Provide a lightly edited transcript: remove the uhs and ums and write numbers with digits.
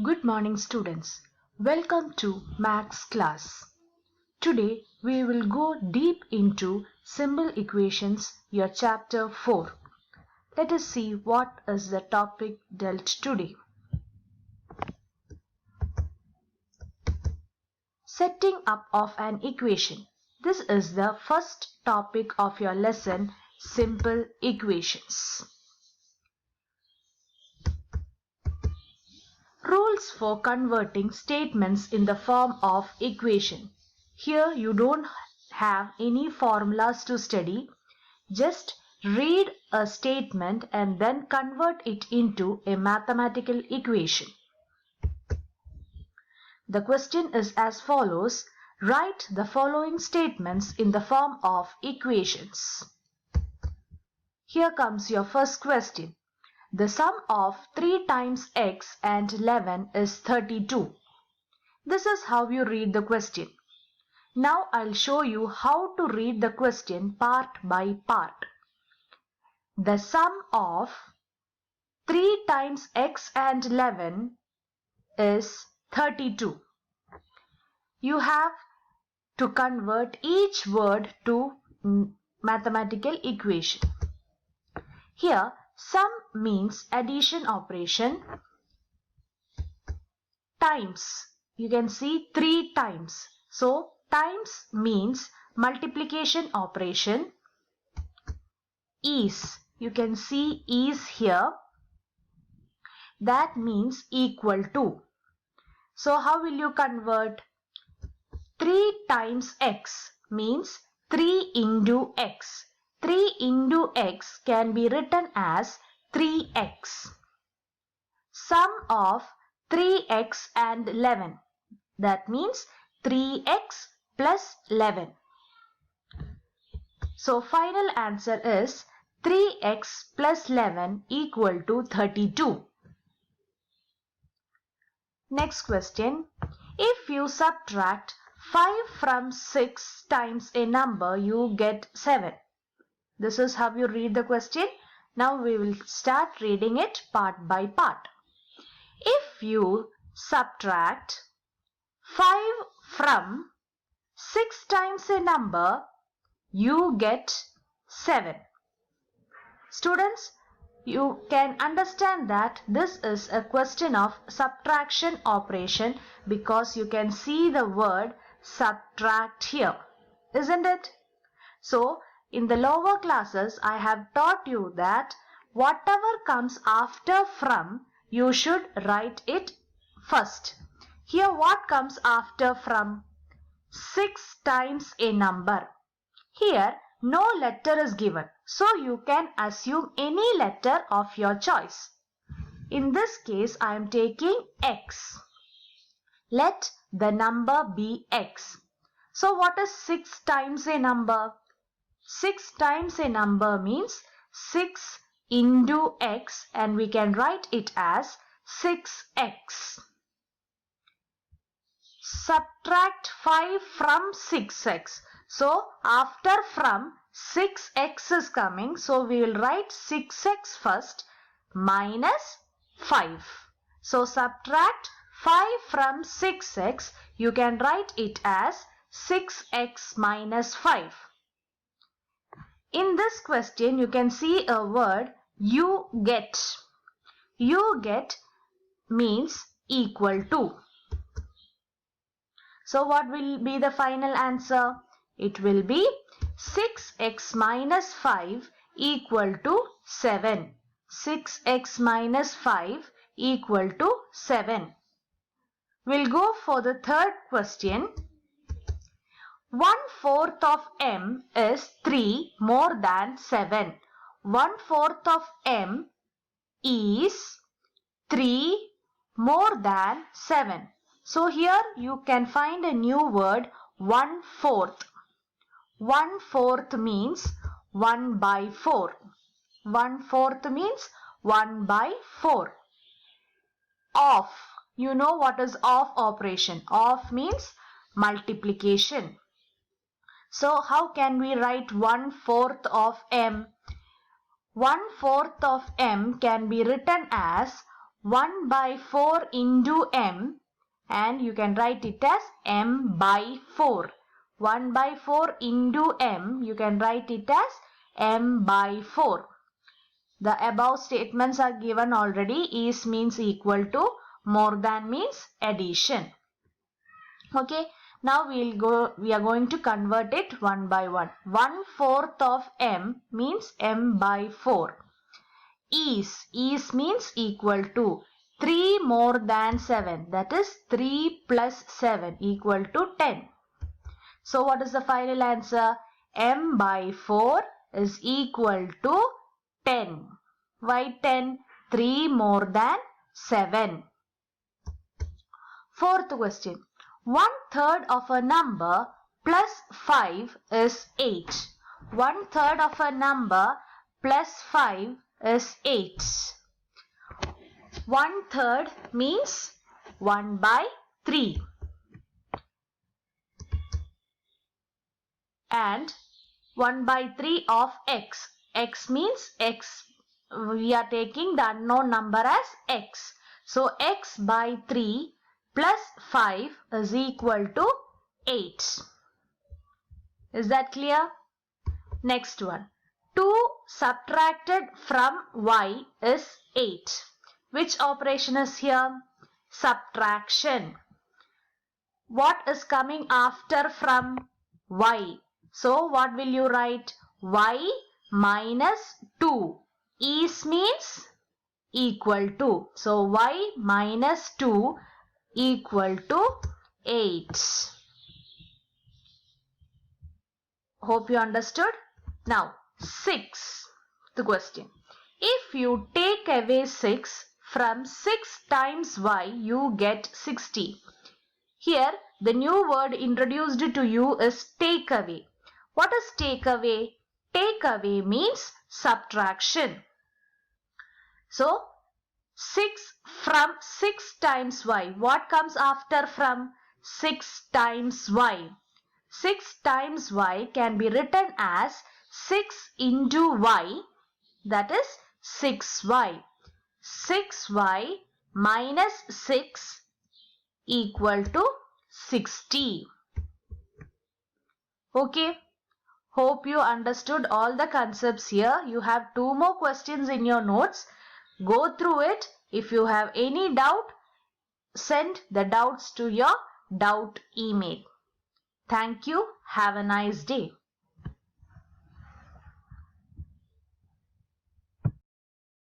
Good morning students. Welcome to Maths class. Today we will go deep into Symbol Equations, your chapter 4. Let us see what is the topic dealt today. Setting up of an equation. This is the first topic of your lesson, Simple Equations. Rules for converting statements in the form of equation. Here you don't have any formulas to study. Just read a statement and then convert it into a mathematical equation. The question is as follows. Write the following statements in the form of equations. Here comes your first question. The sum of 3 times x and 11 is 32. This is how you read the question. Now I'll show you how to read the question part by part. The sum of 3 times x and 11 is 32. You have to convert each word to mathematical equation. Here sum means addition operation, times, you can see 3 times. So times means multiplication operation, is, you can see is here, that means equal to. So how will you convert? 3 times x means 3 into x. 3 into x can be written as 3x. Sum of 3x and 11. That means 3x plus 11. So final answer is 3x plus 11 equal to 32. Next question. If you subtract 5 from 6 times a number, you get 7. This is how you read the question. Now we will start reading it part by part. If you subtract 5 from 6 times a number, you get 7. Students, you can understand that this is a question of subtraction operation because you can see the word subtract here, isn't it? So, in the lower classes, I have taught you that whatever comes after from, you should write it first. Here what comes after from? 6 times a number. Here no letter is given, so you can assume any letter of your choice. In this case, I am taking x. Let the number be x. So what is 6 times a number? 6 times a number means 6 into x, and we can write it as 6x. Subtract 5 from 6x. So after from 6x is coming, so we will write 6x first minus 5. So subtract 5 from 6x, you can write it as 6x minus 5. In this question, you can see a word you get. You get means equal to. So what will be the final answer? It will be 6x minus 5 equal to 7. 6x minus 5 equal to 7. We'll go for the third question. 1/4 of m is 3 more than 7. 1/4 of m is 3 more than 7. So here you can find a new word 1/4. 1/4 means 1 by 4. 1/4 means 1 by 4. Of. You know what is of operation. Of means multiplication. So how can we write 1/4 of m? 1/4 of m can be written as 1 by 4 into m, and you can write it as m by 4. 1 by 4 into m, you can write it as m by 4. The above statements are given already. Is means equal to, more than means addition. Okay, now we are going to convert it one by one. 1/4 of m means m by 4. Is means equal to 3 more than 7, that is 3 plus 7 equal to 10. So what is the final answer? M by 4 is equal to 10. Why 10? 3 more than 7. Fourth question. 1/3 of a number plus 5 is 8. 1/3 of a number plus 5 is 8. 1/3 means 1 by 3. And 1 by 3 of x. X means x. We are taking the unknown number as x. So x by 3 plus 5 is equal to 8. Is that clear? Next one. 2 subtracted from y is 8. Which operation is here? Subtraction. What is coming after from y? So what will you write? Y minus 2. Is means equal to. So y minus 2 equal to 8. Hope you understood. Now 6. The question. If you take away 6 from 6 times y, you get 60. Here the new word introduced to you is take away. What is take away? Take away means subtraction. So 6 from 6 times y. What comes after from 6 times y? 6 times y can be written as 6 into y, that is 6y. 6y minus 6 equal to 60. Okay. Hope you understood all the concepts here. You have 2 more questions in your notes. Go through it. If you have any doubt, send the doubts to your doubt email. Thank you. Have a nice day.